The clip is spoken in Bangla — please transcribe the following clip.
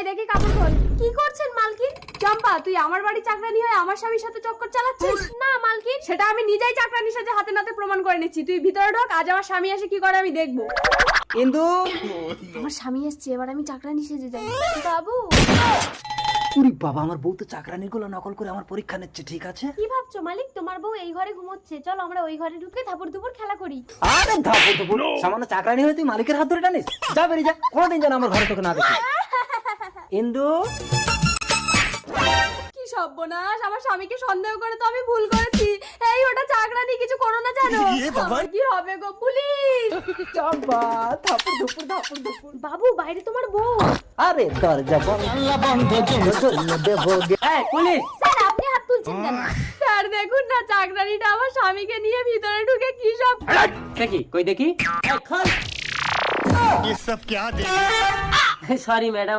এই দেখি কাপড় খোল। কি করছেন মালকিন? চম্পা, তুই আমার বাড়ি চাকরানি হয়ে আমার স্বামীর সাথে চক্কর চালাচ্ছিস? না মালকিন, সেটা আমি নিজেই চাকরানি সাথে হাতে নাতে প্রমাণ করে নিচ্ছি। তুই ভিতরে ঢোক, আজ আমার স্বামী এসে কি করে আমি দেখবো। ইন্দু, আমার স্বামী এসছে, এবার আমি চাকরানি সেজে যাই। বাবু, উরি বাবা, আমার বউ তো চাকরানির গুলো নকল করে আমার পরীক্ষা নিচ্ছে। ঠিক আছে, কি ভাবছো মালিক? তোমার বউ এই ঘরে ঘুমোচ্ছে, চলো আমরা ওই ঘরে ঢুকে ধাপুর দুপুর খেলা করি। আরে ধাপু ধাপু, সামান্য চাকরানি হয়ে তুই মালিকের হাত ধরে টানিস? যা বেরিয়ে যা, কোনোদিন যেন আমার ঘরে তোকে না দেখি। ইন্দু, কি সর্বনাশ, আমার স্বামীকে সন্দেহ করে তো আমি ভুল করেছি। এই ওটা চাকরানি, কিছু করো না জানো। আমার কি হবে গো, পুলিশ! চম্পা, ধাপুর ধুপুর ধাপুর ধুপুর। বাবু, বাইরে তোমার বউ। আরে দরজা বন্ধ দেবো। এই পুলিশ! স্যার, আপনি হাত তুলছেন কেন? স্যার দেখুন না, চাকরানিটা আমার স্বামীকে নিয়ে ভিতরে ঢুকে কি সব। দেখি, কই দেখি। ये सब क्या देख সরি ম্যাডাম।